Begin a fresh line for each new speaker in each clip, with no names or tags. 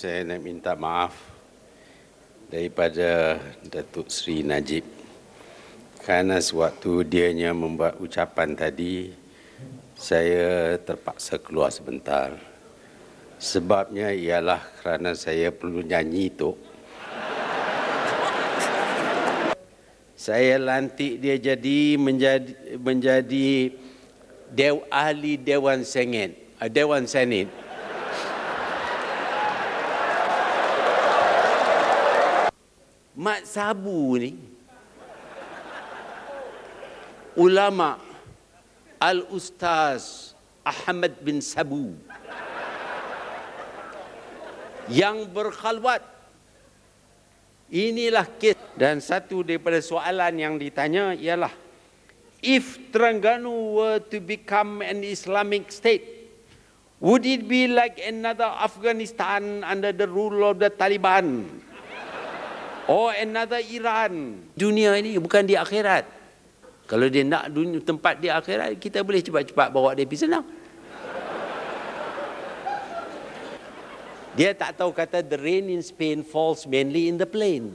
saya nak minta maaf daripada Datuk Seri Najib kerana sewaktu dianya membuat ucapan tadi, saya terpaksa keluar sebentar. Sebabnya ialah kerana saya perlu nyanyi tu. Saya lantik dia menjadi ahli Dewan Senate. Mat Sabu ni, ulama Al-Ustaz Ahmad bin Sabu yang berkhalwat. Inilah kes. Dan satu daripada soalan yang ditanya ialah, if Terengganu were to become an Islamic state, would it be like another Afghanistan under the rule of the Taliban? Or another Iran? Dunia ini bukan di akhirat. Kalau dia nak tempat di akhirat, kita boleh cepat-cepat bawa dia pergi senang. Dia tak tahu kata the rain in Spain falls mainly in the plain.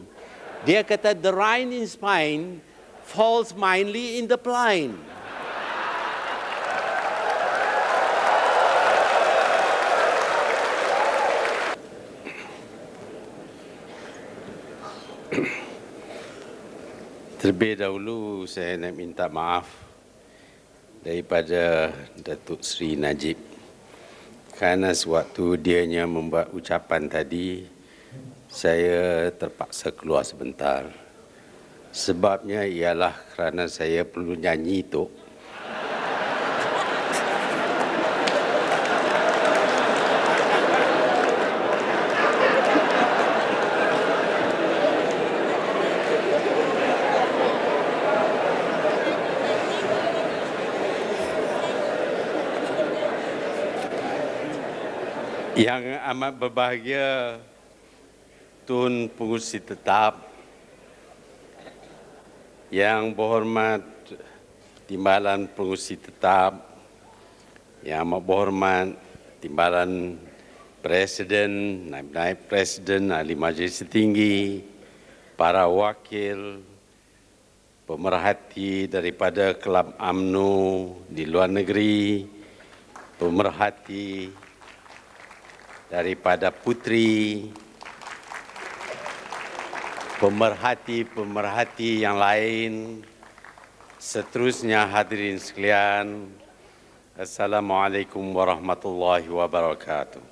Dia kata the rain in Spain falls mainly in the plain. Terlebih dahulu saya nak minta maaf daripada Datuk Seri Najib kerana sewaktu dianya membuat ucapan tadi, saya terpaksa keluar sebentar. Sebabnya ialah kerana saya perlu nyanyi tu. Yang amat berbahagia Tun Pengurusi Tetap, Yang Berhormat Timbalan Pengurusi Tetap, Yang amat berhormat Timbalan Presiden, Naib Presiden, Ahli Majlis Tertinggi, para wakil, pemerhati daripada Kelab UMNO di luar negeri, pemerhati daripada Puteri, pemerhati-pemerhati yang lain, seterusnya hadirin sekalian, Assalamualaikum warahmatullahi wabarakatuh.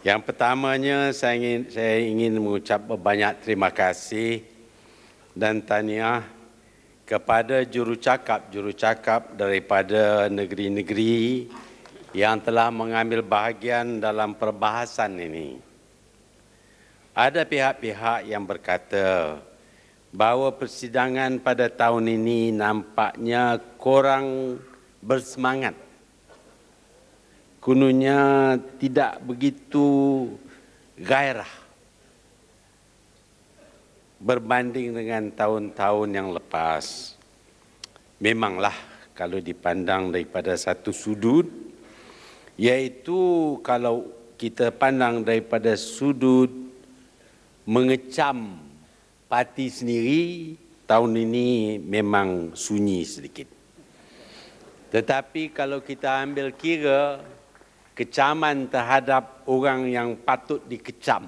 Yang pertamanya saya ingin mengucap banyak terima kasih dan tahniah kepada jurucakap daripada negeri-negeri yang telah mengambil bahagian dalam perbahasan ini. Ada pihak-pihak yang berkata bahawa persidangan pada tahun ini nampaknya kurang bersemangat. Kononnya tidak begitu gairah berbanding dengan tahun-tahun yang lepas. Memanglah kalau dipandang daripada satu sudut, iaitu kalau kita pandang daripada sudut mengecam parti sendiri, tahun ini memang sunyi sedikit. Tetapi kalau kita ambil kira kecaman terhadap orang yang patut dikecam,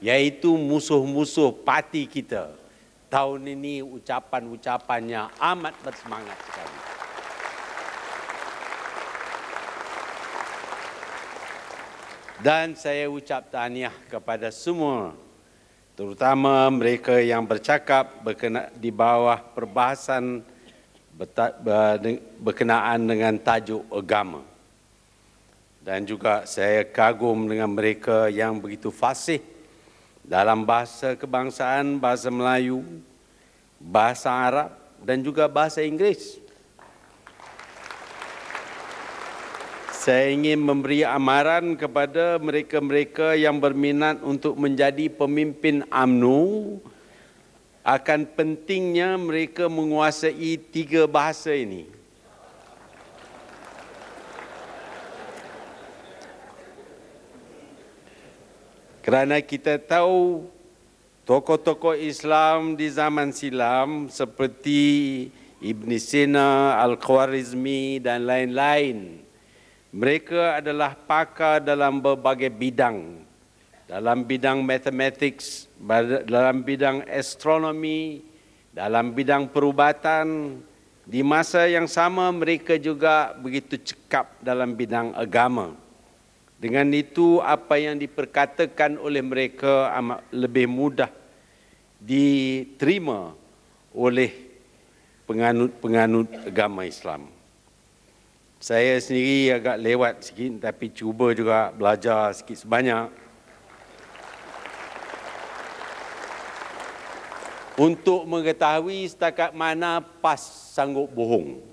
iaitu musuh-musuh parti kita, tahun ini ucapan-ucapannya amat bersemangat sekali. Dan saya ucap tahniah kepada semua, terutama mereka yang bercakap di bawah perbahasan berkenaan dengan tajuk agama. Dan juga saya kagum dengan mereka yang begitu fasih dalam bahasa kebangsaan, bahasa Melayu, bahasa Arab dan juga bahasa Inggeris. Saya ingin memberi amaran kepada mereka-mereka yang berminat untuk menjadi pemimpin UMNO akan pentingnya mereka menguasai 3 bahasa ini. Kerana kita tahu tokoh-tokoh Islam di zaman silam seperti Ibn Sina, Al-Khwarizmi dan lain-lain, mereka adalah pakar dalam berbagai bidang. Dalam bidang mathematics, dalam bidang astronomi, dalam bidang perubatan. Di masa yang sama mereka juga begitu cekap dalam bidang agama. Dengan itu apa yang diperkatakan oleh mereka amat lebih mudah diterima oleh penganut-penganut agama Islam. Saya sendiri agak lewat sikit tapi cuba juga belajar sikit sebanyak untuk mengetahui setakat mana PAS sanggup bohong.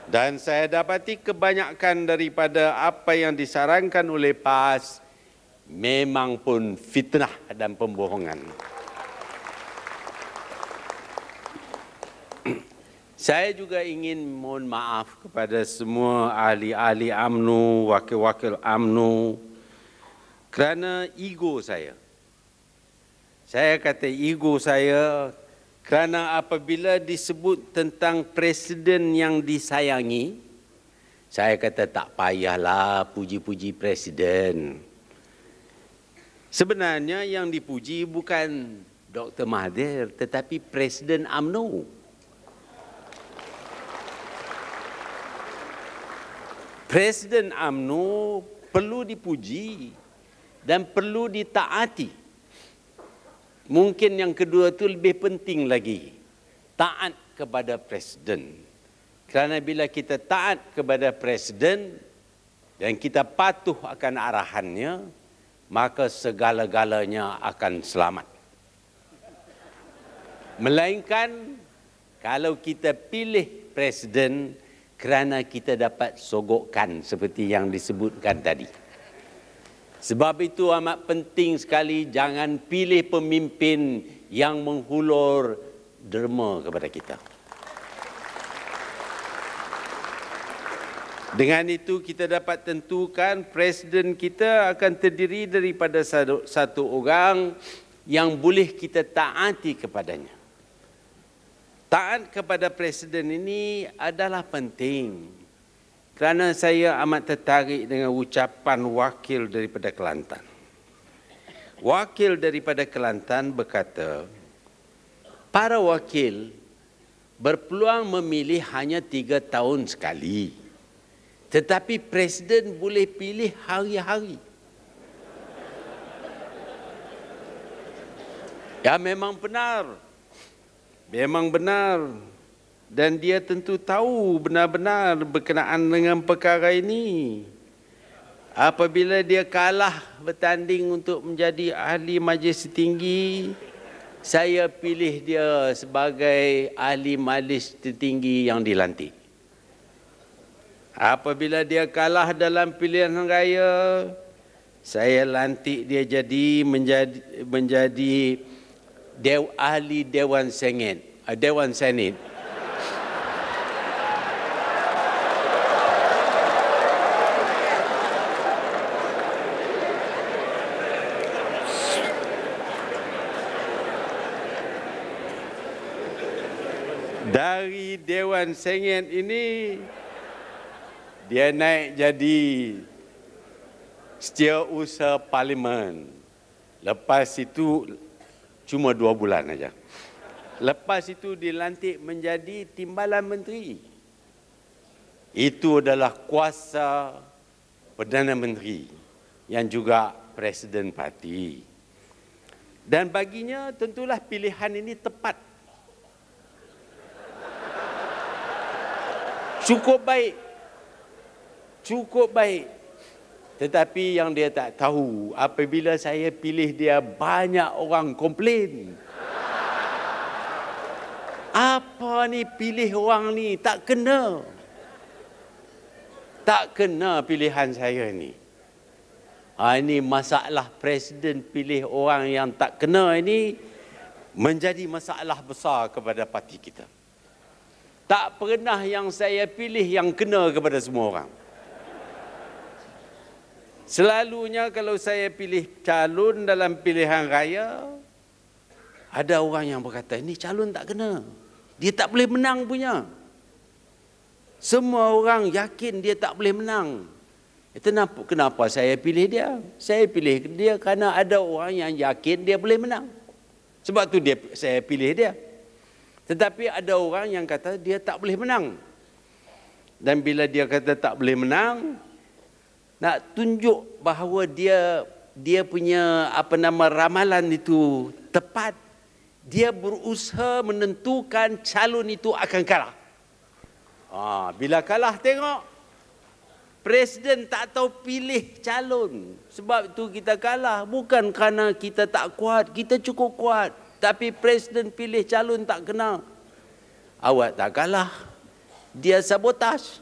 Dan saya dapati kebanyakan daripada apa yang disarankan oleh PAS memang pun fitnah dan pembohongan. Saya juga ingin mohon maaf kepada semua ahli-ahli UMNO, wakil-wakil UMNO kerana ego saya. Saya kata ego saya kerana apabila disebut tentang presiden yang disayangi, saya kata tak payahlah puji-puji presiden. Sebenarnya yang dipuji bukan Dr. Mahathir tetapi Presiden UMNO. Presiden UMNO perlu dipuji dan perlu ditaati. Mungkin yang kedua itu lebih penting lagi, taat kepada Presiden. Kerana bila kita taat kepada Presiden dan kita patuh akan arahannya, maka segala-galanya akan selamat. Melainkan kalau kita pilih Presiden kerana kita dapat sogokkan seperti yang disebutkan tadi. Sebab itu amat penting sekali jangan pilih pemimpin yang menghulur derma kepada kita. Dengan itu kita dapat tentukan presiden kita akan terdiri daripada satu orang yang boleh kita taati kepadanya. Taat kepada presiden ini adalah penting. Kerana saya amat tertarik dengan ucapan wakil daripada Kelantan. Wakil daripada Kelantan berkata, para wakil berpeluang memilih hanya 3 tahun sekali. Tetapi presiden boleh pilih hari-hari. Ya memang benar. Memang benar. Dan dia tentu tahu benar-benar berkenaan dengan perkara ini. Apabila dia kalah bertanding untuk menjadi ahli majlis tertinggi, saya pilih dia sebagai ahli majlis tertinggi yang dilantik. Apabila dia kalah dalam pilihan raya, saya lantik dia menjadi ahli Dewan Senat. Dari Dewan Senat ini, dia naik jadi Setiausaha Parlimen. Lepas itu, cuma 2 bulan saja. Lepas itu dilantik menjadi Timbalan Menteri. Itu adalah kuasa Perdana Menteri yang juga Presiden Parti. Dan baginya tentulah pilihan ini tepat. Cukup baik. Tetapi yang dia tak tahu, apabila saya pilih dia, banyak orang komplain. Apa ni pilih orang ni? Tak kena. Tak kena pilihan saya ni. Ini masalah presiden pilih orang yang tak kena ini menjadi masalah besar kepada parti kita. Tak pernah yang saya pilih yang kena kepada semua orang. Selalunya kalau saya pilih calon dalam pilihan raya, ada orang yang berkata, ini calon tak kena. Dia tak boleh menang punya. Semua orang yakin dia tak boleh menang. Kenapa saya pilih dia? Saya pilih dia kerana ada orang yang yakin dia boleh menang. Sebab tu saya pilih dia. Tetapi ada orang yang kata dia tak boleh menang. Dan bila dia kata tak boleh menang, nak tunjuk bahawa dia punya ramalan itu tepat, dia berusaha menentukan calon itu akan kalah. Bila kalah tengok, Presiden tak tahu pilih calon. Sebab itu kita kalah. Bukan kerana kita tak kuat, kita cukup kuat. Tapi Presiden pilih calon tak kena. Awak tak kalah, dia sabotaj.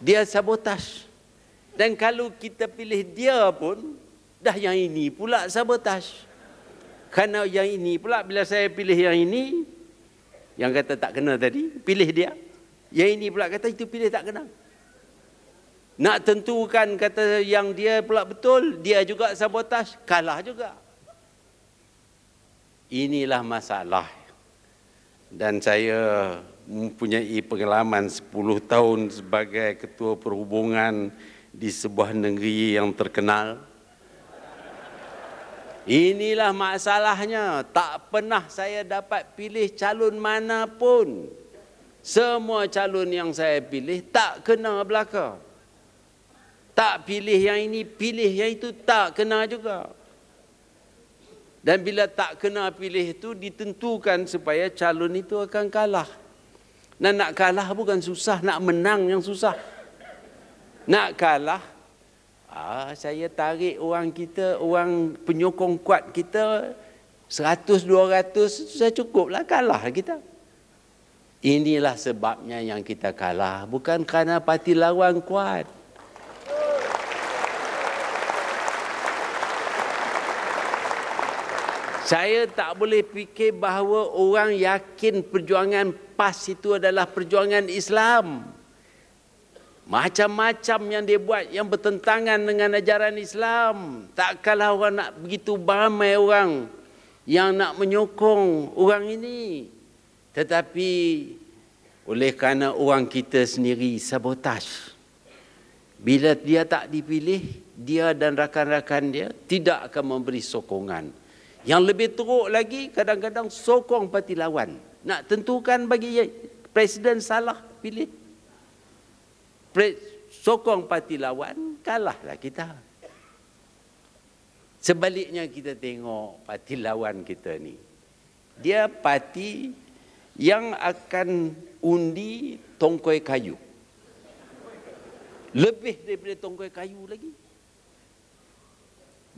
Dia sabotaj. Dan kalau kita pilih dia pun, dah yang ini pula sabotaj. Kerana yang ini pula, bila saya pilih yang ini, yang kata tak kena tadi, pilih dia. Yang ini pula kata itu pilih tak kena. Nak tentukan kata yang dia pula betul, dia juga sabotaj, kalah juga. Inilah masalah. Dan saya mempunyai pengalaman 10 tahun sebagai ketua perhubungan di sebuah negeri yang terkenal. Inilah masalahnya. Tak pernah saya dapat pilih calon mana pun. Semua calon yang saya pilih tak kena belaka. Tak pilih yang ini, pilih yang itu, tak kena juga. Dan bila tak kena pilih itu, ditentukan supaya calon itu akan kalah. Dan nak kalah bukan susah, nak menang yang susah. Nak kalah, saya tarik orang kita, orang penyokong kuat kita, 100-200, sudah cukuplah, kalah kita. Inilah sebabnya yang kita kalah, bukan kerana parti lawan kuat. Saya tak boleh fikir bahawa orang yakin perjuangan PAS itu adalah perjuangan Islam. Macam-macam yang dia buat yang bertentangan dengan ajaran Islam. Takkanlah orang nak begitu ramai orang yang nak menyokong orang ini. Tetapi oleh kerana orang kita sendiri sabotaj. Bila dia tak dipilih, dia dan rakan-rakan dia tidak akan memberi sokongan. Yang lebih teruk lagi, kadang-kadang sokong parti lawan. Nak tentukan bagi Presiden salah, pilih. Sokong parti lawan, kalahlah kita. Sebaliknya kita tengok parti lawan kita ni. Dia parti yang akan undi tongkoi kayu. Lebih daripada tongkoi kayu lagi.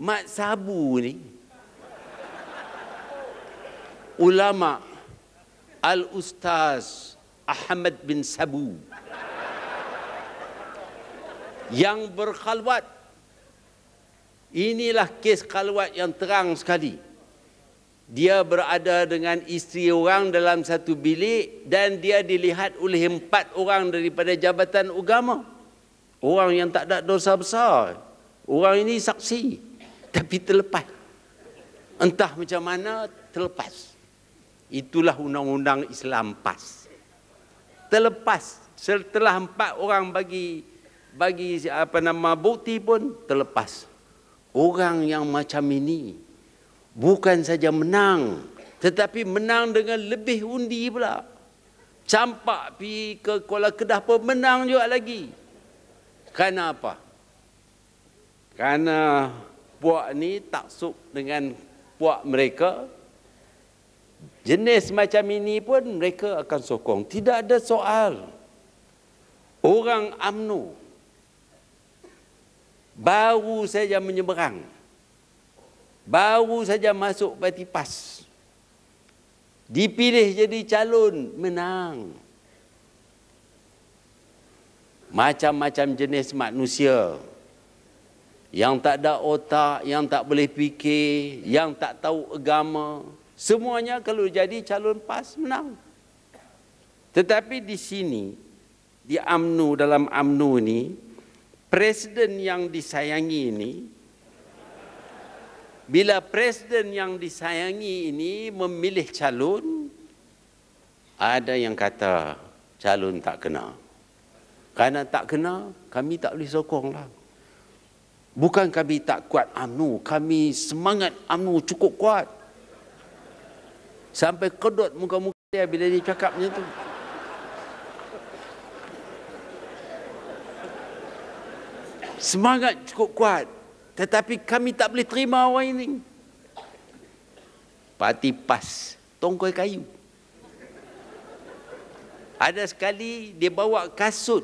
Mat Sabu ni, ulama Al-Ustaz Ahmad bin Sabu yang berkhalwat. Inilah kes khalwat yang terang sekali. Dia berada dengan isteri orang dalam satu bilik dan dia dilihat oleh 4 orang daripada jabatan agama. Orang yang tak ada dosa besar. Orang ini saksi. Tapi terlepas. Entah macam mana terlepas. Itulah undang-undang Islam PAS. Terlepas. Setelah 4 orang bagi bukti pun terlepas. Orang yang macam ini bukan saja menang, tetapi menang dengan lebih undi pula. Campak pergi ke Kuala Kedah pun menang juga lagi. Kerana apa? Kerana puak ni taksub dengan puak mereka. Jenis macam ini pun mereka akan sokong. Tidak ada soal. Orang UMNO baru saja menyeberang. Baru saja masuk parti PAS. Dipilih jadi calon, menang. Macam-macam jenis manusia yang tak ada otak, yang tak boleh fikir, yang tak tahu agama, semuanya kalau jadi calon PAS menang. Tetapi di sini di UMNO, dalam UMNO ini, presiden yang disayangi ini, bila presiden yang disayangi ini memilih calon, ada yang kata calon tak kena. Kerana tak kena, kami tak boleh sokonglah. Bukan kami tak kuat UMNO, kami semangat UMNO cukup kuat. Sampai kedut muka-muka dia bila dia cakap macam tu. Semangat cukup kuat. Tetapi kami tak boleh terima orang ini. Parti PAS, tongkoi kayu. Ada sekali dia bawa kasut.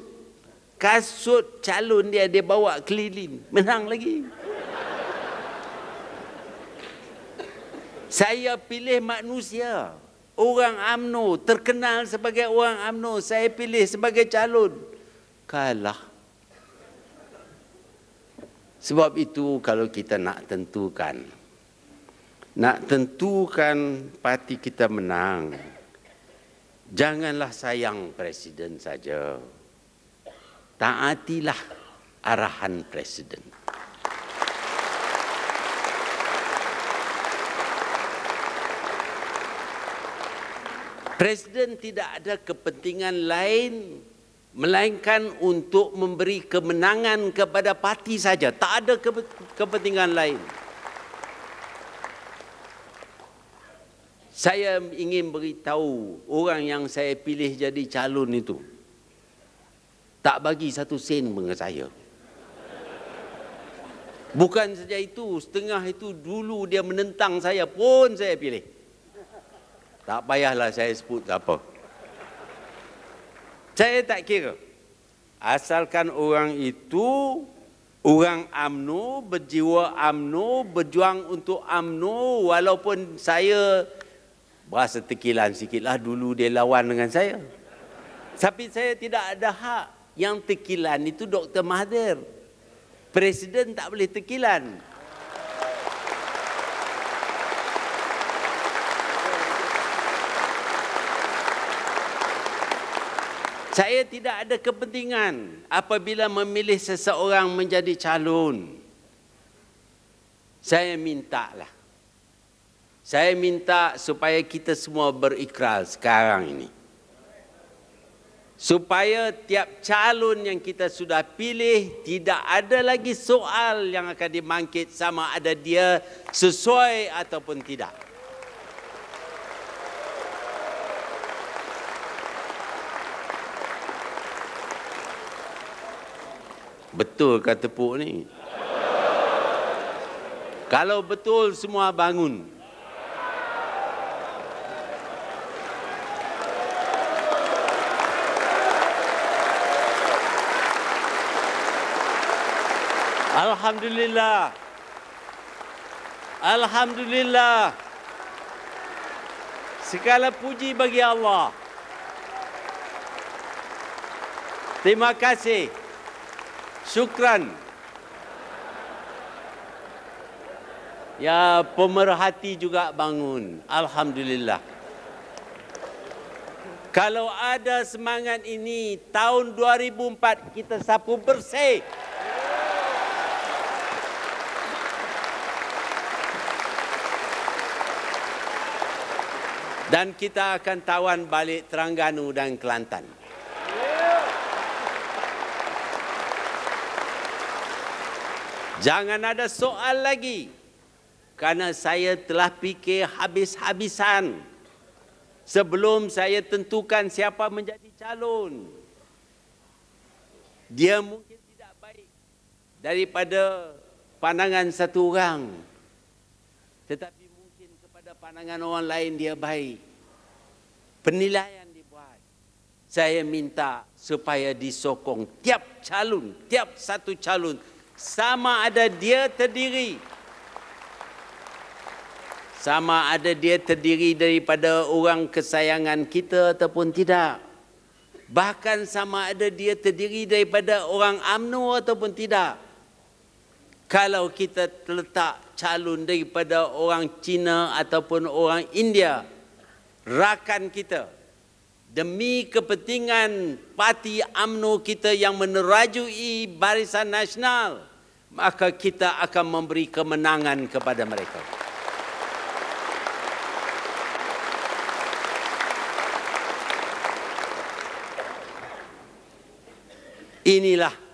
Kasut calon dia bawa keliling. Menang lagi. Saya pilih manusia. Orang UMNO, terkenal sebagai orang UMNO. Saya pilih sebagai calon. Kalah. Sebab itu kalau kita nak tentukan parti kita menang, janganlah sayang presiden saja. Taatilah arahan presiden. Presiden tidak ada kepentingan lain melainkan untuk memberi kemenangan kepada parti saja. Tak ada kepentingan lain. Saya ingin beritahu orang yang saya pilih jadi calon itu, tak bagi satu sen dengan saya. Bukan saja itu, setengah itu dulu dia menentang saya pun saya pilih. Tak payahlah saya sebut apa. Saya tak kira. Asalkan orang itu, orang UMNO, berjiwa UMNO, berjuang untuk UMNO, walaupun saya berasa tekilan sikitlah dulu dia lawan dengan saya. Tapi saya tidak ada hak. Yang tekilan itu Dr. Mahathir. Presiden tak boleh tekilan. Saya tidak ada kepentingan apabila memilih seseorang menjadi calon. Saya mintalah. Saya minta supaya kita semua berikrar sekarang ini. Supaya tiap calon yang kita sudah pilih, tidak ada lagi soal yang akan dimangkit sama ada dia sesuai ataupun tidak. Betul kata Puk ni. Kalau betul semua bangun. Alhamdulillah. Alhamdulillah. Segala puji bagi Allah. Terima kasih. Syukran. Ya, pemerhati juga bangun. Alhamdulillah. Kalau ada semangat ini, tahun 2004 kita sapu bersih. Dan kita akan tawan balik Terengganu dan Kelantan. Jangan ada soal lagi. Kerana saya telah fikir habis-habisan sebelum saya tentukan siapa menjadi calon. Dia mungkin tidak baik daripada pandangan satu orang. Tetapi mungkin kepada pandangan orang lain dia baik. Penilaian dibuat. Saya minta supaya disokong tiap calon, tiap satu calon. Sama ada dia terdiri daripada orang kesayangan kita ataupun tidak. Bahkan sama ada dia terdiri daripada orang UMNO ataupun tidak. Kalau kita letak calon daripada orang Cina ataupun orang India, rakan kita, demi kepentingan parti UMNO kita yang menerajui Barisan Nasional, maka kita akan memberi kemenangan kepada mereka. Inilah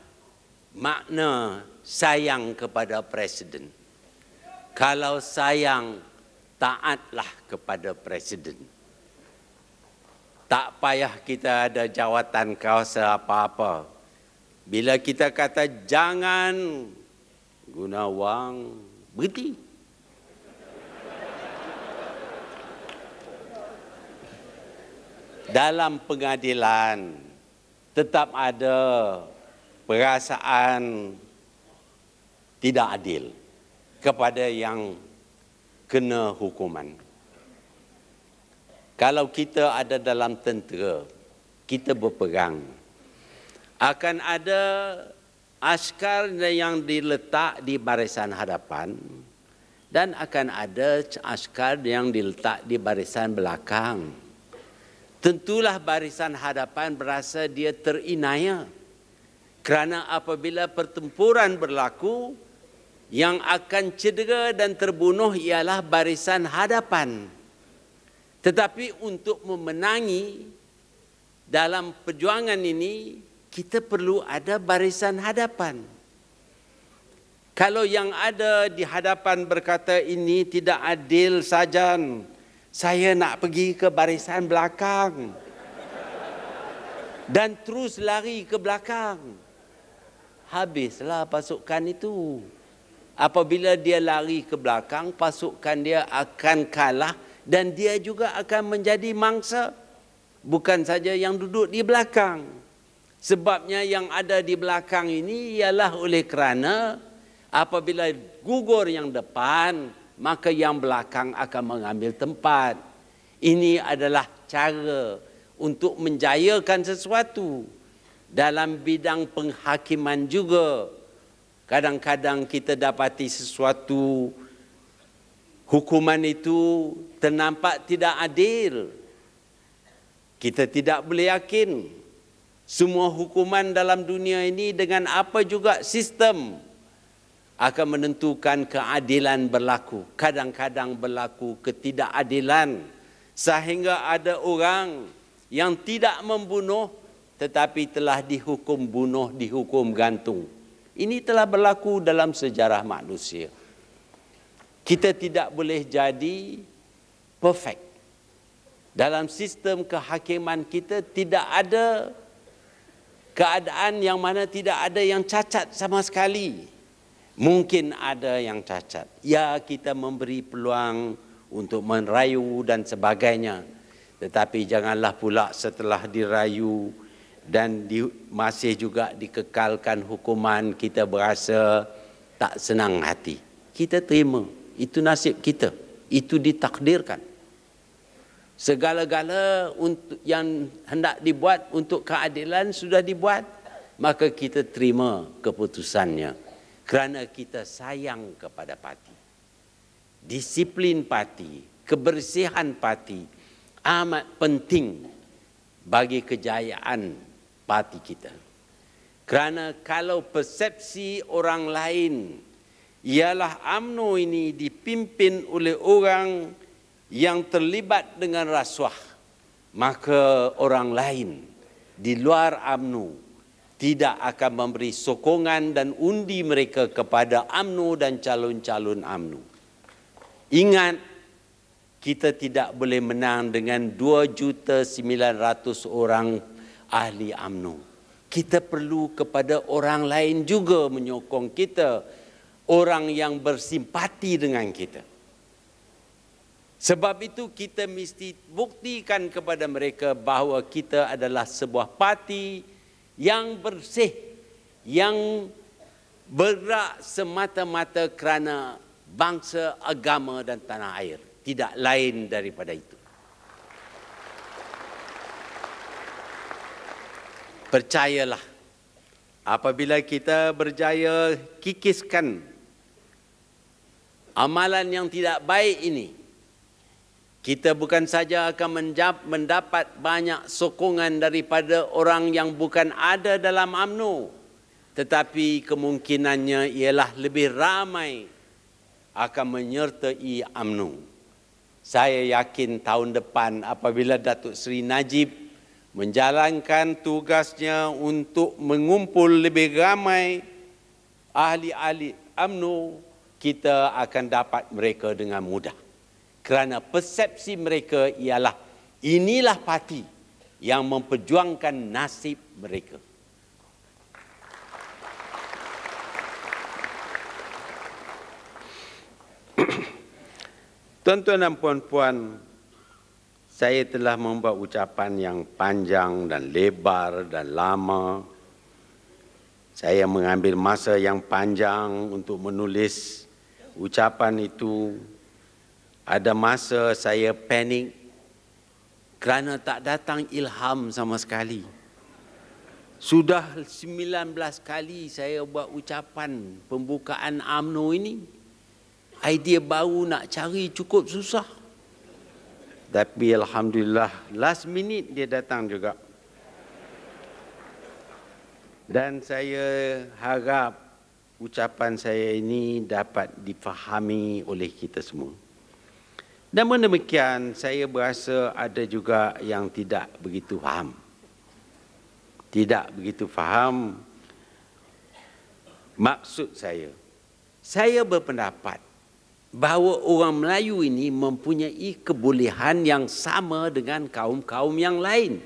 makna sayang kepada Presiden. Kalau sayang, taatlah kepada Presiden. Tak payah kita ada jawatan kuasa apa-apa. Bila kita kata jangan guna wang, berhenti. Dalam pengadilan tetap ada perasaan tidak adil kepada yang kena hukuman. Kalau kita ada dalam tentera, kita berperang, akan ada askar yang diletak di barisan hadapan dan akan ada askar yang diletak di barisan belakang. Tentulah barisan hadapan berasa dia terinaya kerana apabila pertempuran berlaku, yang akan cedera dan terbunuh ialah barisan hadapan. Tetapi untuk memenangi dalam perjuangan ini, kita perlu ada barisan hadapan. Kalau yang ada di hadapan berkata ini tidak adil saja, saya nak pergi ke barisan belakang. Dan terus lari ke belakang. Habislah pasukan itu. Apabila dia lari ke belakang, pasukan dia akan kalah dan dia juga akan menjadi mangsa. Bukan saja yang duduk di belakang. Sebabnya yang ada di belakang ini ialah oleh kerana apabila gugur yang depan, maka yang belakang akan mengambil tempat. Ini adalah cara untuk menjayakan sesuatu. Dalam bidang penghakiman juga, kadang-kadang kita dapati sesuatu hukuman itu ternampak tidak adil. Kita tidak boleh yakin semua hukuman dalam dunia ini dengan apa juga sistem akan menentukan keadilan berlaku. Kadang-kadang berlaku ketidakadilan sehingga ada orang yang tidak membunuh tetapi telah dihukum bunuh, dihukum gantung. Ini telah berlaku dalam sejarah manusia. Kita tidak boleh jadi perfect. Dalam sistem kehakiman kita tidak ada keadaan yang mana tidak ada yang cacat sama sekali. Mungkin ada yang cacat. Ya, kita memberi peluang untuk merayu dan sebagainya. Tetapi janganlah pula setelah dirayu dan masih juga dikekalkan hukuman, kita berasa tak senang hati. Kita terima. Itu nasib kita. Itu ditakdirkan. Segala-gala yang hendak dibuat untuk keadilan sudah dibuat. Maka kita terima keputusannya. Kerana kita sayang kepada parti. Disiplin parti, kebersihan parti amat penting bagi kejayaan parti kita. Kerana kalau persepsi orang lain ialah UMNO ini dipimpin oleh orang yang terlibat dengan rasuah, maka orang lain di luar UMNO tidak akan memberi sokongan dan undi mereka kepada UMNO dan calon-calon UMNO. Ingat, kita tidak boleh menang dengan 2.900.000 orang ahli UMNO. Kita perlu kepada orang lain juga menyokong kita, orang yang bersimpati dengan kita. Sebab itu kita mesti buktikan kepada mereka bahawa kita adalah sebuah parti yang bersih, yang bergerak semata-mata kerana bangsa, agama dan tanah air. Tidak lain daripada itu. Percayalah, apabila kita berjaya kikiskan amalan yang tidak baik ini, Kita bukan saja akan mendapat banyak sokongan daripada orang yang bukan ada dalam UMNO, tetapi kemungkinannya ialah lebih ramai akan menyertai UMNO. Saya yakin tahun depan apabila Datuk Seri Najib menjalankan tugasnya untuk mengumpul lebih ramai ahli-ahli UMNO, kita akan dapat mereka dengan mudah. Kerana persepsi mereka ialah inilah parti yang memperjuangkan nasib mereka. Tuan-tuan dan puan-puan, saya telah membuat ucapan yang panjang dan lebar dan lama. Saya mengambil masa yang panjang untuk menulis ucapan itu. Ada masa saya panik kerana tak datang ilham sama sekali. Sudah 19 kali saya buat ucapan pembukaan UMNO ini. Idea baru nak cari cukup susah. Tapi alhamdulillah last minute dia datang juga. Dan saya harap ucapan saya ini dapat difahami oleh kita semua. Namun demikian, saya berasa ada juga yang tidak begitu faham. Tidak begitu faham maksud saya. Saya berpendapat bahawa orang Melayu ini mempunyai kebolehan yang sama dengan kaum-kaum yang lain,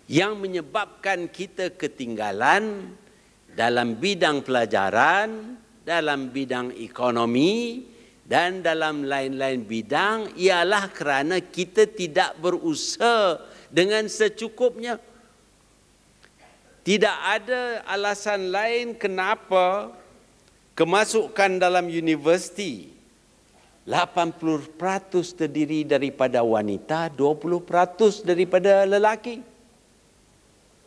yang menyebabkan kita ketinggalan dalam bidang pelajaran, dalam bidang ekonomi, dan dalam lain-lain bidang ialah kerana kita tidak berusaha dengan secukupnya. Tidak ada alasan lain kenapa kemasukan dalam universiti 80% terdiri daripada wanita, 20% daripada lelaki.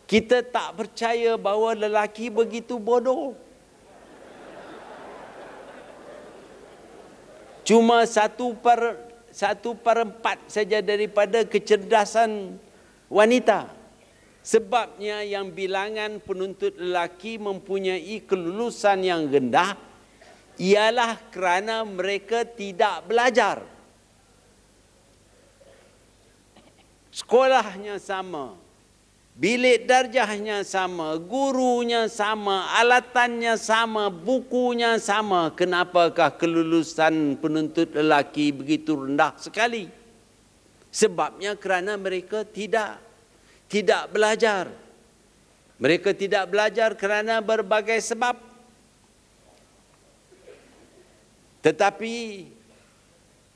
Kita tak percaya bahawa lelaki begitu bodoh. Cuma 1/4 saja daripada kecerdasan wanita. Sebabnya yang bilangan penuntut lelaki mempunyai kelulusan yang rendah ialah kerana mereka tidak belajar. Sekolahnya sama. Bilik darjahnya sama, gurunya sama, alatannya sama, bukunya sama. Kenapakah kelulusan penuntut lelaki begitu rendah sekali? Sebabnya kerana mereka tidak belajar. Mereka tidak belajar kerana berbagai sebab. Tetapi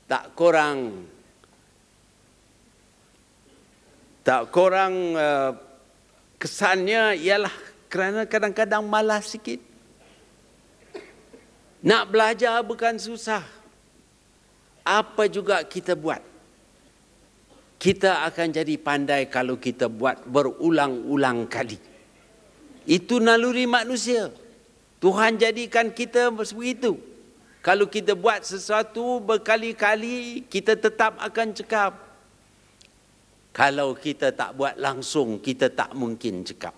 tak kurang kesannya ialah kerana kadang-kadang malas sikit. Nak belajar bukan susah. Apa juga kita buat, kita akan jadi pandai kalau kita buat berulang-ulang kali. Itu naluri manusia. Tuhan jadikan kita begitu. Kalau kita buat sesuatu berkali-kali, kita tetap akan cekap. Kalau kita tak buat langsung, kita tak mungkin cekap.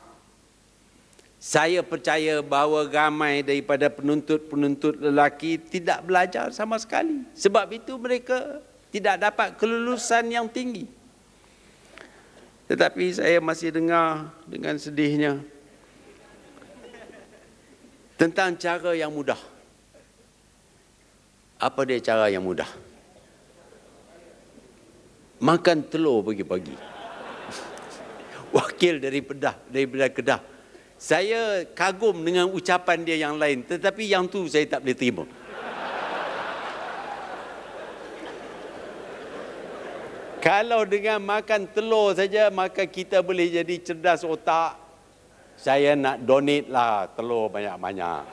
Saya percaya bahawa ramai daripada penuntut-penuntut lelaki tidak belajar sama sekali. Sebab itu mereka tidak dapat kelulusan yang tinggi. Tetapi saya masih dengar dengan sedihnya tentang cara yang mudah. Apa dia cara yang mudah? Makan telur pagi-pagi. Wakil daripada Kedah. Saya kagum dengan ucapan dia yang lain, tetapi yang tu saya tak boleh terima. Kalau dengan makan telur saja, maka kita boleh jadi cerdas otak. Saya nak donate lah telur banyak-banyak.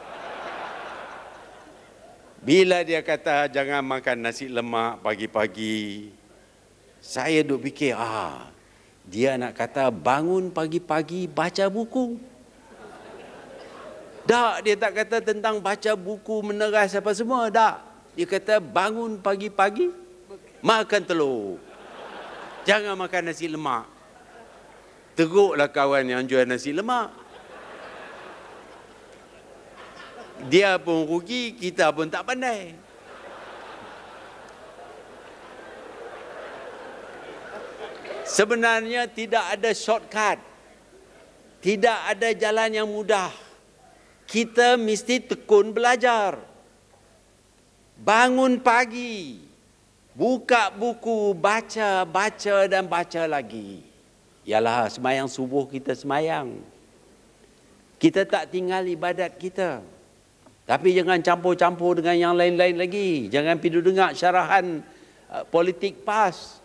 Bila dia kata jangan makan nasi lemak pagi-pagi, saya duk fikir, dia nak kata bangun pagi-pagi baca buku. Tak, dia tak kata tentang baca buku meneras apa semua. Tak. Dia kata bangun pagi-pagi Makan telur. Jangan makan nasi lemak. Teruklah kawan yang jual nasi lemak. Dia pun rugi, kita pun tak pandai. Sebenarnya tidak ada shortcut. Tidak ada jalan yang mudah. Kita mesti tekun belajar. Bangun pagi. Buka buku, baca, baca dan baca lagi. Yalah, semayang subuh kita semayang. Kita tak tinggal ibadat kita. Tapi jangan campur-campur dengan yang lain-lain lagi. Jangan pergi dengar syarahan politik PAS.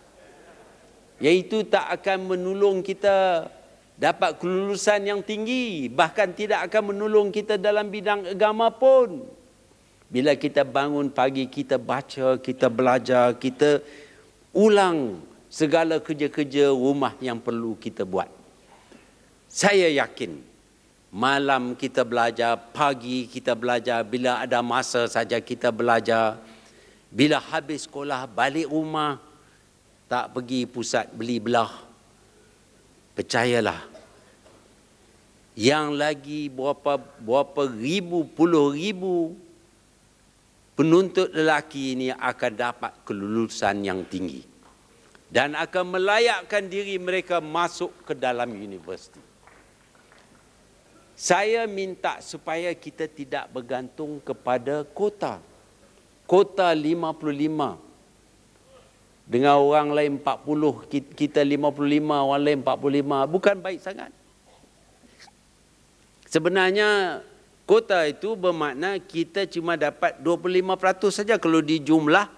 Iaitu tak akan menolong kita dapat kelulusan yang tinggi. Bahkan tidak akan menolong kita dalam bidang agama pun. Bila kita bangun pagi, kita baca, kita belajar, kita ulang segala kerja-kerja rumah yang perlu kita buat. Saya yakin malam kita belajar, pagi kita belajar, bila ada masa saja kita belajar. Bila habis sekolah, balik rumah, tak pergi pusat beli belah. Percayalah, yang lagi berapa ribu, puluh ribu penuntut lelaki ini akan dapat kelulusan yang tinggi dan akan melayakkan diri mereka masuk ke dalam universiti. Saya minta supaya kita tidak bergantung kepada kota. Kota 55. Dengan orang lain 40, kita 55, orang lain 45. Bukan baik sangat. Sebenarnya kota itu bermakna kita cuma dapat 25% saja kalau dijumlah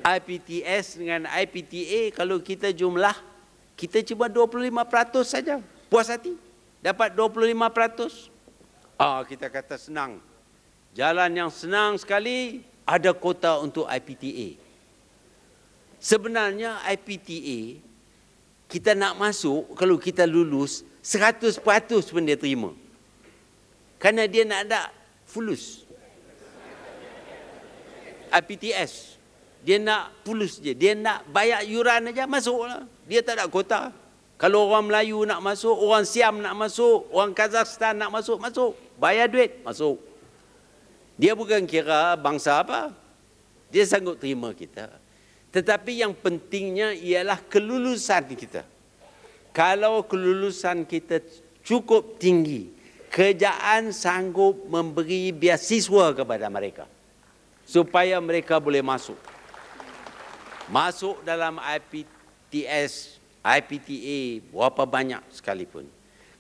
IPTS dengan IPTA, kalau kita jumlah, kita cuma 25% saja. Puas hati, dapat 25%. Kita kata senang. Jalan yang senang sekali, ada kota untuk IPTA. Sebenarnya IPTA, kita nak masuk, kalau kita lulus, 100% pun dia terima. Kerana dia nak ada fulus. IPTS. Dia nak fulus je. Dia nak bayar yuran aja masuklah. Dia tak ada kota. Kalau orang Melayu nak masuk, orang Siam nak masuk, orang Kazakhstan nak masuk, masuk. Bayar duit, masuk. Dia bukan kira bangsa apa. Dia sanggup terima kita. Tetapi yang pentingnya ialah kelulusan kita. Kalau kelulusan kita cukup tinggi, kerajaan sanggup memberi beasiswa kepada mereka supaya mereka boleh masuk. Masuk dalam IPTS, IPTA, berapa banyak sekalipun.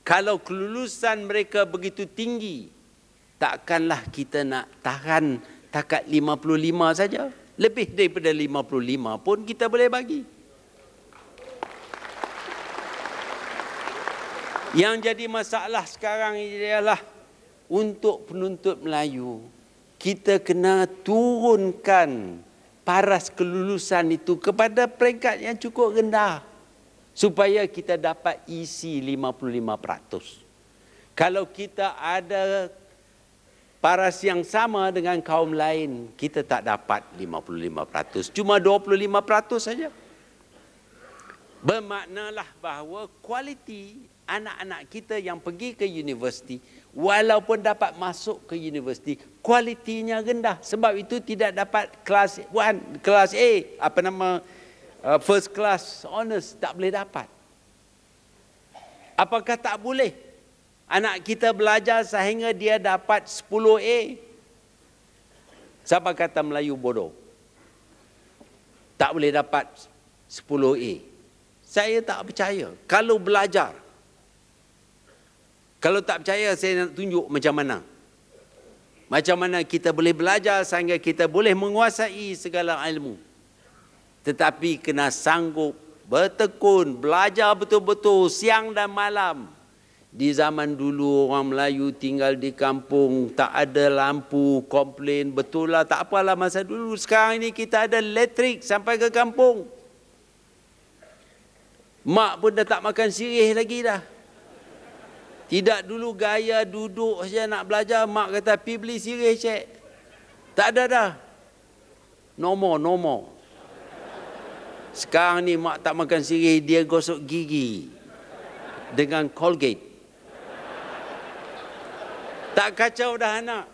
Kalau kelulusan mereka begitu tinggi, takkanlah kita nak tahan takat 55 saja. Lebih daripada 55 pun kita boleh bagi. Yang jadi masalah sekarang ialah untuk penuntut Melayu, kita kena turunkan paras kelulusan itu kepada peringkat yang cukup rendah supaya kita dapat isi 55%. Kalau kita ada paras yang sama dengan kaum lain, kita tak dapat 55%, cuma 25% saja. Bermaknalah bahawa kualiti anak-anak kita yang pergi ke universiti, walaupun dapat masuk ke universiti, kualitinya rendah. Sebab itu tidak dapat kelas A, first class honors, tak boleh dapat. Apakah tak boleh anak kita belajar sehingga dia dapat 10A? Siapa kata Melayu bodoh? Tak boleh dapat 10A. Saya tak percaya. Kalau belajar, kalau tak percaya, saya nak tunjuk macam mana. Macam mana kita boleh belajar sehingga kita boleh menguasai segala ilmu. Tetapi kena sanggup bertekun, belajar betul-betul siang dan malam. Di zaman dulu orang Melayu tinggal di kampung, tak ada lampu, komplain, betul lah, tak apalah masa dulu. Sekarang ini kita ada elektrik sampai ke kampung. Mak pun dah tak makan sirih lagi dah. Tidak dulu gaya duduk saja nak belajar, mak kata pergi beli sirih cik. Tak ada dah. No more, no more. Sekarang ni mak tak makan sirih, dia gosok gigi dengan Colgate. Tak kacau dah anak.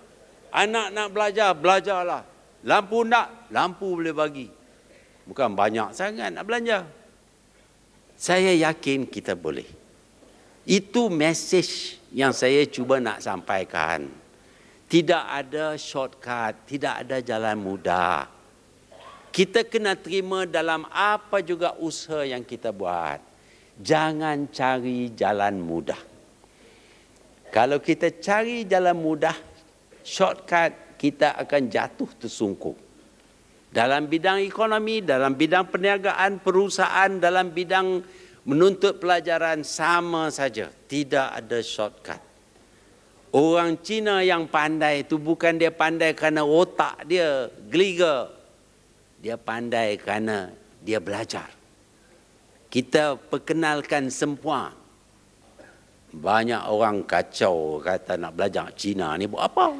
Anak nak belajar, belajarlah. Lampu nak, lampu boleh bagi. Bukan banyak sangat nak belanja. Saya yakin kita boleh. Itu message yang saya cuba nak sampaikan. Tidak ada shortcut, tidak ada jalan mudah. Kita kena terima dalam apa juga usaha yang kita buat. Jangan cari jalan mudah. Kalau kita cari jalan mudah, shortcut, kita akan jatuh tersungkur. Dalam bidang ekonomi, dalam bidang perniagaan, perusahaan, dalam bidang menuntut pelajaran sama saja. Tidak ada shortcut. Orang Cina yang pandai itu bukan dia pandai kerana otak dia geliga. Dia pandai kerana dia belajar. Kita perkenalkan semua. Banyak orang kacau kata nak belajar Cina ni buat apa?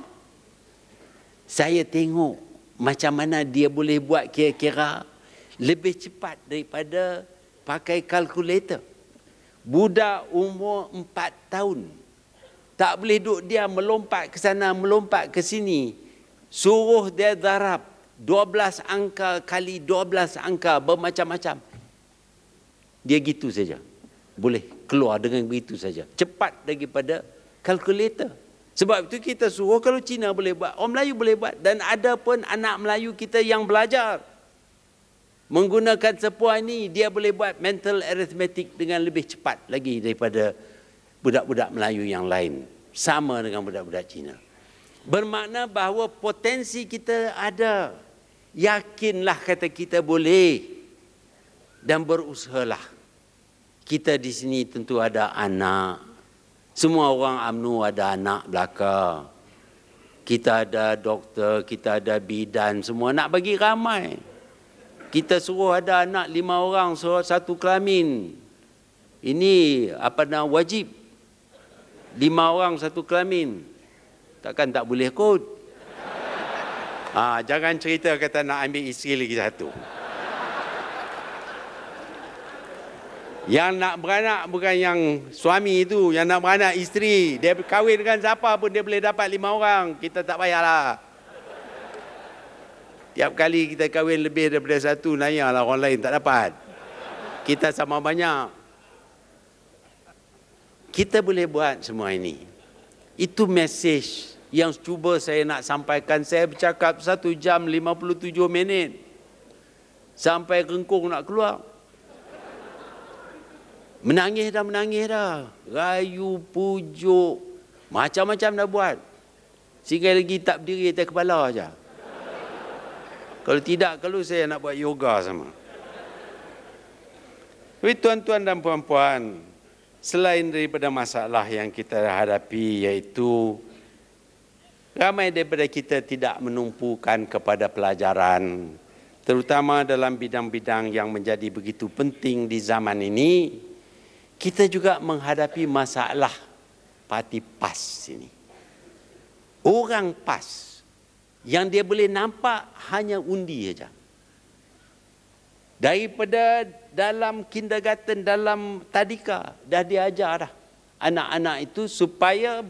Saya tengok macam mana dia boleh buat kira-kira lebih cepat daripada pakai kalkulator. Budak umur 4 tahun. Tak boleh duduk dia melompat ke sana, melompat ke sini. Suruh dia darab 12 angka kali 12 angka bermacam-macam. Dia gitu saja. Boleh keluar dengan begitu saja. Cepat daripada kalkulator. Sebab itu kita suruh kalau Cina boleh buat, orang Melayu boleh buat. Dan ada pun anak Melayu kita yang belajar. Menggunakan sepuan ini, dia boleh buat mental arithmetic dengan lebih cepat lagi daripada budak-budak Melayu yang lain. Sama dengan budak-budak Cina. Bermakna bahawa potensi kita ada. Yakinlah kata kita boleh. Dan berusahalah. Kita di sini tentu ada anak. Semua orang UMNO ada anak belaka. Kita ada doktor, kita ada bidan, semua nak bagi ramai. Kita suruh ada anak 5 orang, suruh 1 kelamin. Ini apa nama wajib. 5 orang 1 kelamin. Takkan tak boleh kot. Jangan cerita kata nak ambil isteri lagi 1. Yang nak beranak bukan yang suami itu, yang nak beranak isteri. Dia kahwin dengan siapa pun dia boleh dapat 5 orang. Kita tak payahlah. Tiap kali kita kahwin lebih daripada 1, nayalah orang lain tak dapat. Kita sama banyak. Kita boleh buat semua ini. Itu message yang cuba saya nak sampaikan. Saya bercakap 1 jam 57 minit. Sampai rengkung nak keluar. Menangis dah. Rayu, pujuk. Macam-macam dah buat. Sehingga lagi tak berdiri atas kepala saja. Kalau tidak, kalau saya nak buat yoga sama. Tapi tuan-tuan dan puan-puan, selain daripada masalah yang kita hadapi, iaitu ramai daripada kita tidak menumpukan kepada pelajaran, terutama dalam bidang-bidang yang menjadi begitu penting di zaman ini, kita juga menghadapi masalah parti PAS ini. Orang PAS yang dia boleh nampak hanya undi saja. Daripada dalam kindergarten, dalam tadika, dah diajar dah anak-anak itu supaya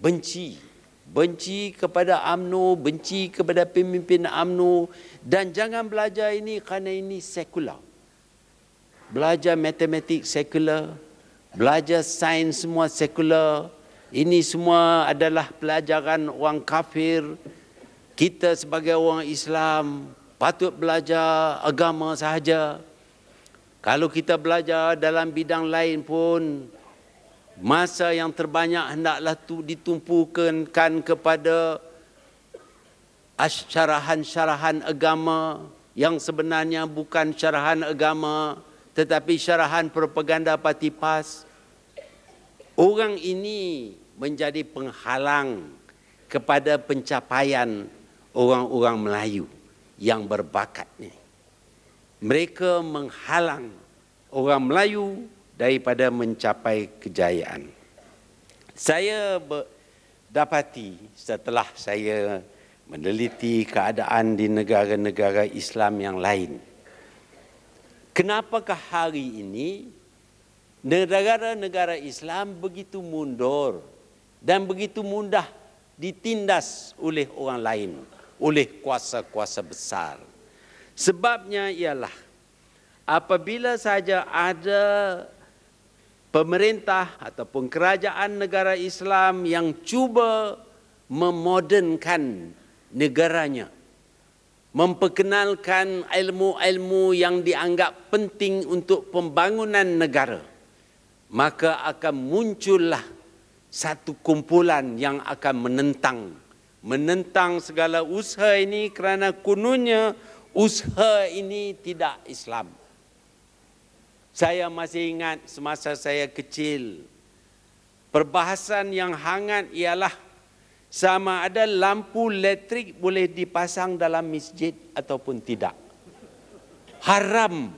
benci. Benci kepada UMNO, benci kepada pemimpin UMNO, dan jangan belajar ini kerana ini sekular. Belajar matematik sekular, belajar sains semua sekular. Ini semua adalah pelajaran orang kafir. Kita sebagai orang Islam patut belajar agama sahaja. Kalau kita belajar dalam bidang lain pun, masa yang terbanyak hendaklah ditumpukan kepada syarahan-syarahan agama yang sebenarnya bukan syarahan agama, tetapi syarahan propaganda parti PAS. Orang ini menjadi penghalang kepada pencapaian orang-orang Melayu yang berbakat ni. Mereka menghalang orang Melayu daripada mencapai kejayaan. Saya dapati setelah saya meneliti keadaan di negara-negara Islam yang lain, kenapakah hari ini negara-negara Islam begitu mundur dan begitu mudah ditindas oleh orang lain, oleh kuasa-kuasa besar? Sebabnya ialah apabila saja ada pemerintah ataupun kerajaan negara Islam yang cuba memodernkan negaranya, memperkenalkan ilmu-ilmu yang dianggap penting untuk pembangunan negara, maka akan muncullah satu kumpulan yang akan menentang segala usaha ini kerana kononnya usaha ini tidak Islam. Saya masih ingat semasa saya kecil, perbahasan yang hangat ialah sama ada lampu elektrik boleh dipasang dalam masjid ataupun tidak. Haram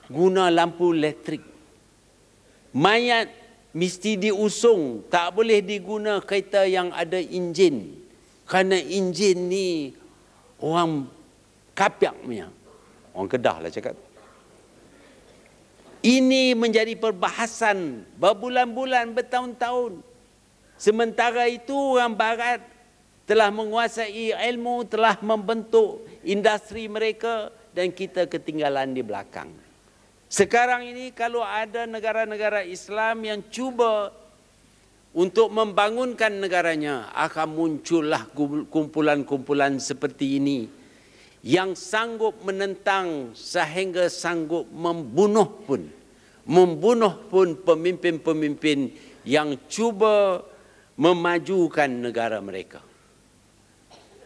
guna lampu elektrik. Mayat mesti diusung, tak boleh diguna kereta yang ada enjin. Kerana enjin ni orang kapiak punya. Orang Kedah lah cakap. Ini menjadi perbahasan berbulan-bulan, bertahun-tahun. Sementara itu orang Barat telah menguasai ilmu, telah membentuk industri mereka dan kita ketinggalan di belakang. Sekarang ini kalau ada negara-negara Islam yang cuba untuk membangunkan negaranya, akan muncullah kumpulan-kumpulan seperti ini yang sanggup menentang sehingga sanggup membunuh pun pemimpin-pemimpin yang cuba memajukan negara mereka.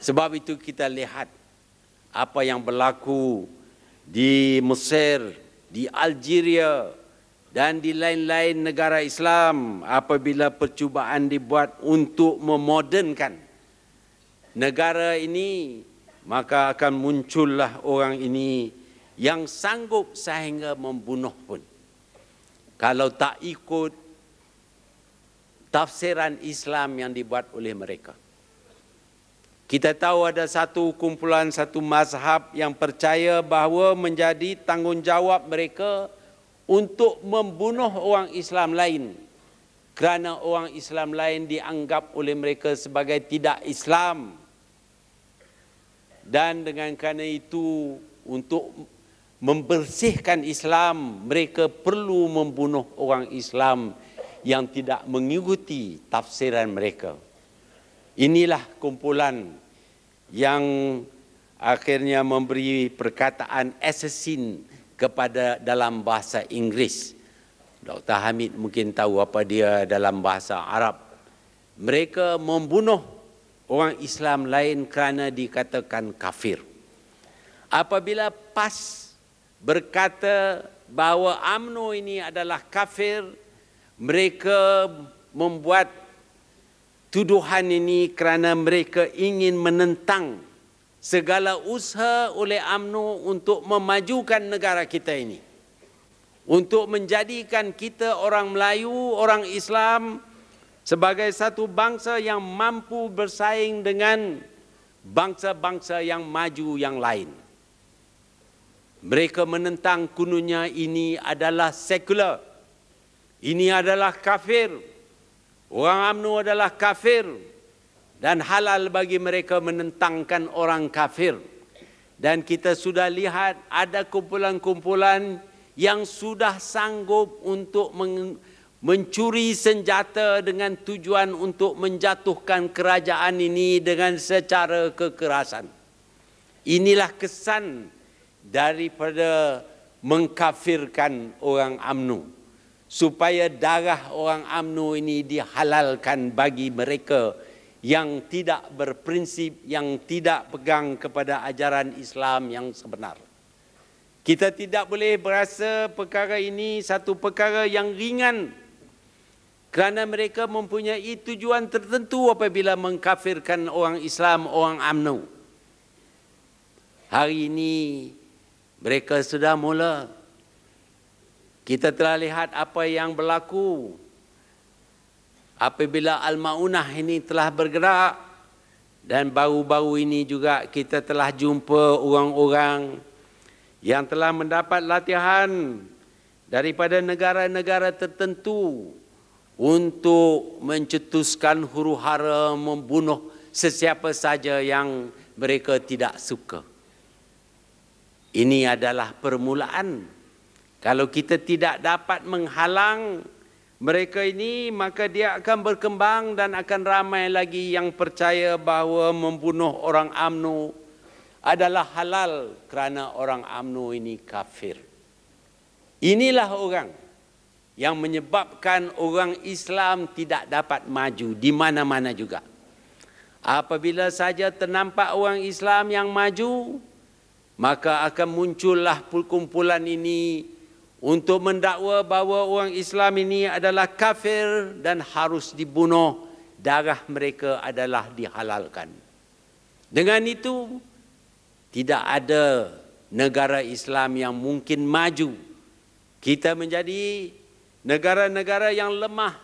Sebab itu kita lihat apa yang berlaku di Mesir, di Algeria dan di lain-lain negara Islam apabila percubaan dibuat untuk memodernkan negara ini, maka akan muncullah orang ini yang sanggup sehingga membunuh pun. Kalau tak ikut tafsiran Islam yang dibuat oleh mereka. Kita tahu ada satu kumpulan, satu mazhab yang percaya bahawa menjadi tanggungjawab mereka untuk membunuh orang Islam lain. Kerana orang Islam lain dianggap oleh mereka sebagai tidak Islam. Dan dengan kerana itu, untuk membersihkan Islam, mereka perlu membunuh orang Islam yang tidak mengikuti tafsiran mereka. Inilah kumpulan yang akhirnya memberi perkataan assassin kepada dalam bahasa Inggeris. Dr. Hamid mungkin tahu apa dia dalam bahasa Arab. Mereka membunuh orang Islam lain kerana dikatakan kafir. Apabila PAS berkata bahawa UMNO ini adalah kafir, mereka membuat tuduhan ini kerana mereka ingin menentang segala usaha oleh UMNO untuk memajukan negara kita ini. Untuk menjadikan kita orang Melayu, orang Islam sebagai satu bangsa yang mampu bersaing dengan bangsa-bangsa yang maju yang lain. Mereka menentang kononnya ini adalah sekular. Ini adalah kafir. Orang UMNO adalah kafir. Dan halal bagi mereka menentangkan orang kafir. Dan kita sudah lihat ada kumpulan-kumpulan yang sudah sanggup untuk mencuri senjata dengan tujuan untuk menjatuhkan kerajaan ini dengan secara kekerasan. Inilah kesan daripada mengkafirkan orang UMNO. Supaya darah orang UMNO ini dihalalkan bagi mereka yang tidak berprinsip, yang tidak pegang kepada ajaran Islam yang sebenar. Kita tidak boleh berasa perkara ini satu perkara yang ringan. Kerana mereka mempunyai tujuan tertentu apabila mengkafirkan orang Islam, orang UMNO. Hari ini mereka sudah mula. Kita telah lihat apa yang berlaku apabila Al-Ma'unah ini telah bergerak, dan baru-baru ini juga kita telah jumpa orang-orang yang telah mendapat latihan daripada negara-negara tertentu untuk mencetuskan huru-hara membunuh sesiapa saja yang mereka tidak suka. Ini adalah permulaan. Kalau kita tidak dapat menghalang mereka ini, maka dia akan berkembang dan akan ramai lagi yang percaya bahawa membunuh orang UMNO adalah halal kerana orang UMNO ini kafir. Inilah orang yang menyebabkan orang Islam tidak dapat maju di mana-mana juga. Apabila saja ternampak orang Islam yang maju, maka akan muncullah kumpulan ini untuk mendakwa bahawa orang Islam ini adalah kafir dan harus dibunuh, darah mereka adalah dihalalkan. Dengan itu, tidak ada negara Islam yang mungkin maju. Kita menjadi negara-negara yang lemah,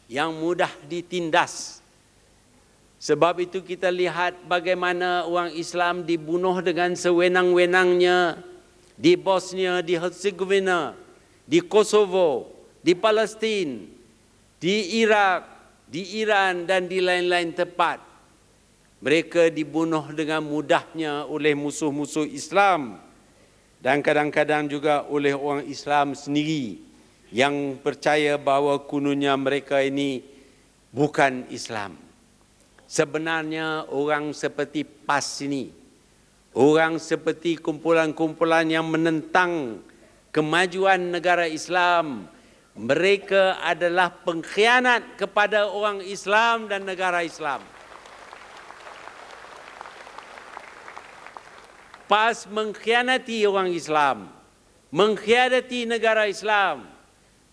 yang mudah ditindas. Sebab itu kita lihat bagaimana orang Islam dibunuh dengan sewenang-wenangnya di Bosnia, di Herzegovina, di Kosovo, di Palestin, di Iraq, di Iran dan di lain-lain tempat. Mereka dibunuh dengan mudahnya oleh musuh-musuh Islam dan kadang-kadang juga oleh orang Islam sendiri yang percaya bahawa kononnya mereka ini bukan Islam. Sebenarnya orang seperti PAS ini, orang seperti kumpulan-kumpulan yang menentang kemajuan negara Islam, mereka adalah pengkhianat kepada orang Islam dan negara Islam. PAS mengkhianati orang Islam, mengkhianati negara Islam.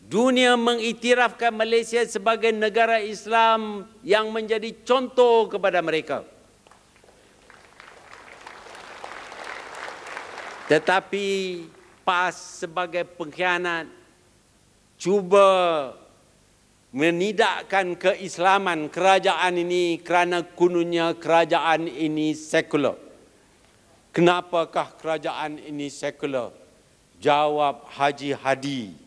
Dunia mengiktirafkan Malaysia sebagai negara Islam yang menjadi contoh kepada mereka. Tetapi PAS sebagai pengkhianat cuba menidakkan keislaman kerajaan ini kerana kononnya kerajaan ini sekular. Kenapakah kerajaan ini sekular? Jawab Haji Hadi.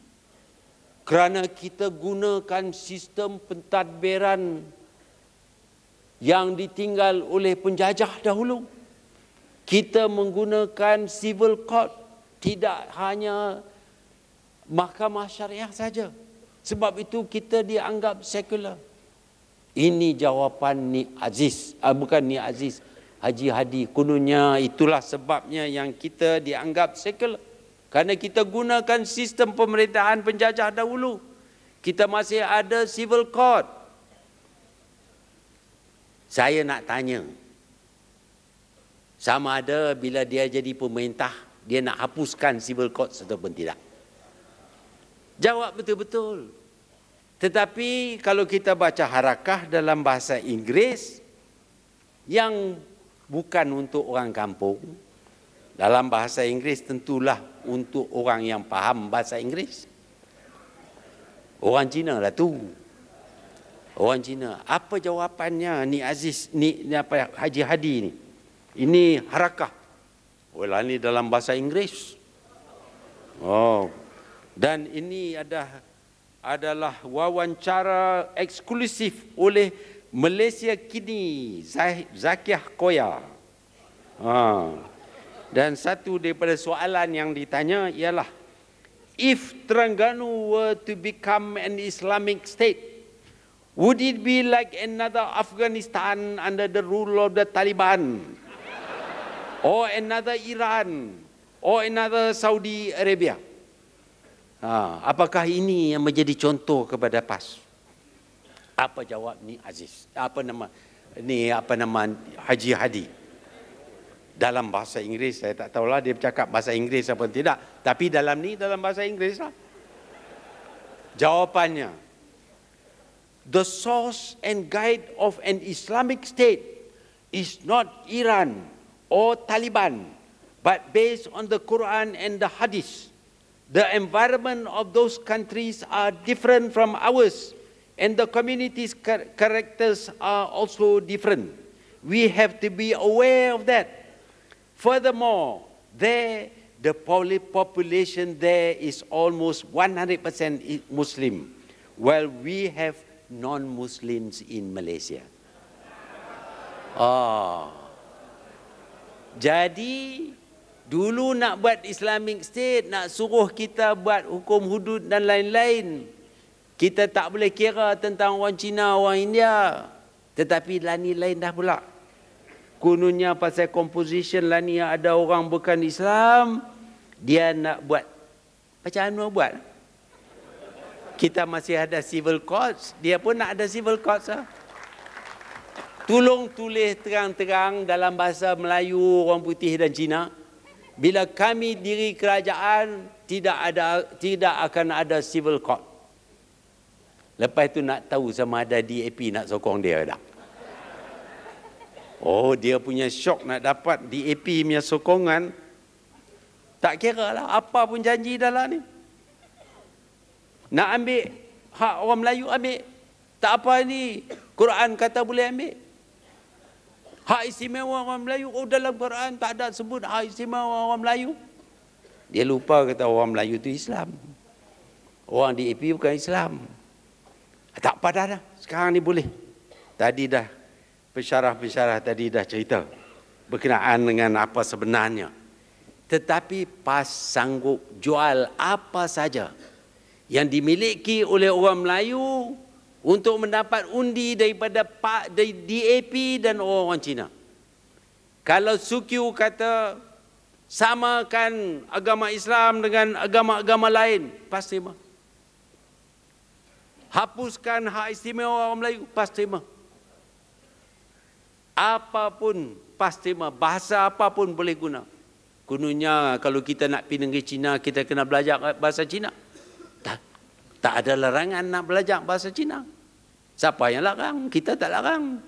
Kerana kita gunakan sistem pentadbiran yang ditinggal oleh penjajah dahulu. Kita menggunakan civil court, tidak hanya mahkamah syariah saja. Sebab itu kita dianggap sekular. Ini jawapan Ni Aziz, bukan Ni Aziz, Haji Hadi. Kononnya itulah sebabnya yang kita dianggap sekular. Kerana kita gunakan sistem pemerintahan penjajah dahulu. Kita masih ada civil court. Saya nak tanya, sama ada bila dia jadi pemerintah, dia nak hapuskan civil court ataupun tidak? Jawab betul-betul. Tetapi kalau kita baca harakah dalam bahasa Inggeris, yang bukan untuk orang kampung, dalam bahasa Inggeris tentulah untuk orang yang faham bahasa Inggeris. Orang Cina lah tu. Orang Cina. Apa jawapannya Ni Aziz, ni apa Haji Hadi ni? Ini harakah. Walah ni dalam bahasa Inggeris. Oh. Dan ini adalah wawancara eksklusif oleh Malaysia Kini, Zakiah Koya. Dan satu daripada soalan yang ditanya ialah, if Terengganu were to become an Islamic state, would it be like another Afghanistan under the rule of the Taliban? Or another Iran? Or another Saudi Arabia? Apakah ini yang menjadi contoh kepada PAS? Apa jawab Ni Aziz? Apa nama Haji Hadi? Dalam bahasa Inggeris, saya tak tahulah dia bercakap bahasa Inggeris apa tidak. Tapi dalam bahasa Inggeris lah. Jawapannya, the source and guide of an Islamic state is not Iran or Taliban, but based on the Quran and the Hadith. The environment of those countries are different from ours. and the community's characters are also different. We have to be aware of that. Furthermore, the population there is almost 100% Muslim, while we have non-Muslims in Malaysia. Jadi, dulu nak buat Islamic State, nak suruh kita buat hukum hudud dan lain-lain. Kita tak boleh kira tentang orang Cina, orang India. Tetapi lani lain dah pula. Kononnya pasal composition lani ada orang bukan Islam, dia nak buat. Macam mana buat? Kita masih ada civil courts, dia pun nak ada civil courts. Tolong tulis terang-terang dalam bahasa Melayu, orang putih dan Cina. Bila kami diri kerajaan, tidak akan ada civil court. Lepas itu nak tahu sama ada DAP nak sokong dia tak? Oh, dia punya syok nak dapat DAP punya sokongan. Tak kira lah apa pun janji dalam ni. Nak ambil hak orang Melayu, ambil. Tak apa ni, Quran kata boleh ambil. Hak istimewa orang Melayu, dalam Quran tak ada sebut hak istimewa orang Melayu. Dia lupa kata orang Melayu itu Islam. Orang DAP bukan Islam. Tak apa dah. Sekarang ni boleh. Tadi dah, pensyarah-pensyarah tadi dah cerita berkenaan dengan apa sebenarnya. Tetapi PAS sanggup jual apa saja yang dimiliki oleh orang Melayu untuk mendapat undi daripada DAP dan orang Cina. Kalau Sukyu kata samakan agama Islam dengan agama-agama lain, PAS terima. Hapuskan hak istimewa orang Melayu, PAS terima. Apapun PAS terima, bahasa apapun boleh guna. Kononnya kalau kita nak pergi negeri Cina, kita kena belajar bahasa Cina. Tak ada larangan nak belajar bahasa Cina. Siapa yang larang? Kita tak larang.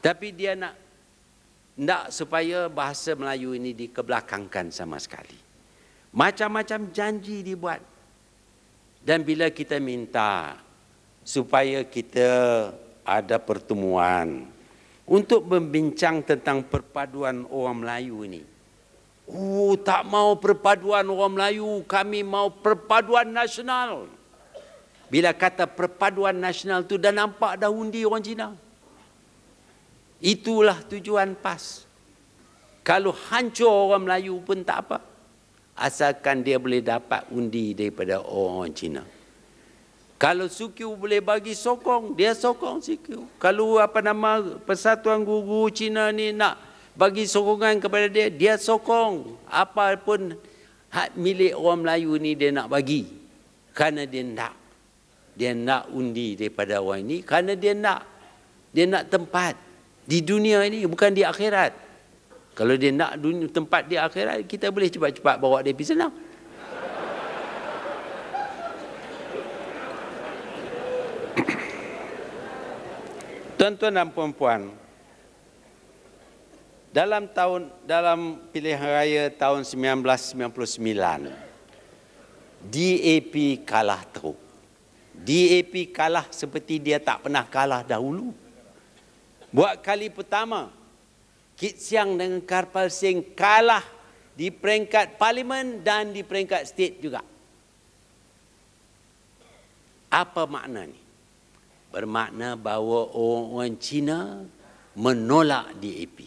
Tapi dia nak supaya bahasa Melayu ini dikebelakangkan sama sekali. Macam-macam janji dibuat. Dan bila kita minta supaya kita ada pertemuan untuk membincang tentang perpaduan orang Melayu ini. Tak mau perpaduan orang Melayu, kami mau perpaduan nasional. Bila kata perpaduan nasional tu dah nampak dah undi orang Cina. Itulah tujuan PAS. Kalau hancur orang Melayu pun tak apa. Asalkan dia boleh dapat undi daripada orang Cina. Kalau Sukyu boleh bagi sokong, dia sokong Sukyu. Kalau Persatuan Guru Cina ni nak bagi sokongan kepada dia, dia sokong. Apapun hak milik orang Melayu ni dia nak bagi. Kerana dia nak undi daripada orang ini. Kerana dia nak tempat di dunia ini, bukan di akhirat. Kalau dia nak tempat di akhirat, kita boleh cepat-cepat bawa dia pergi sana. Tuan-tuan dan puan-puan, dalam pilihan raya tahun 1999, DAP kalah teruk. DAP kalah seperti dia tak pernah kalah dahulu. Buat kali pertama, Kit Siang dengan Karpal Singh kalah di peringkat parlimen dan di peringkat state juga. Apa makna ni? Bermakna bahawa orang-orang Cina menolak DAP.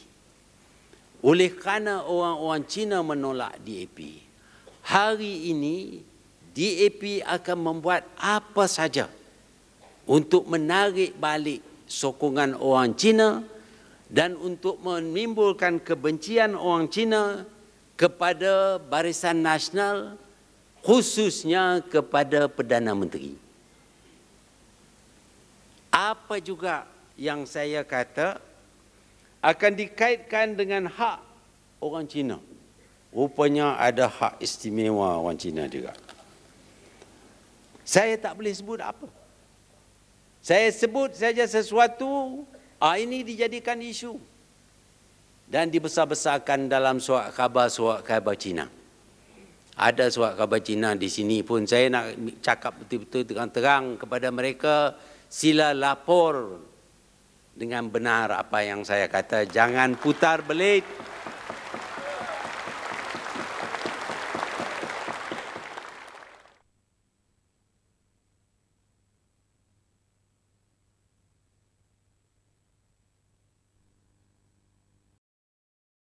Oleh kerana orang-orang Cina menolak DAP, hari ini DAP akan membuat apa saja untuk menarik balik sokongan orang Cina dan untuk menimbulkan kebencian orang Cina kepada Barisan Nasional, khususnya kepada Perdana Menteri. Apa juga yang saya kata akan dikaitkan dengan hak orang Cina. Rupanya ada hak istimewa orang Cina juga. Saya tak boleh sebut apa. Saya sebut saja sesuatu, ini dijadikan isu dan dibesar-besarkan dalam surat khabar Cina. Ada surat khabar Cina di sini pun. Saya nak cakap betul-betul terang-terang kepada mereka, sila lapor dengan benar apa yang saya kata. Jangan putar belit.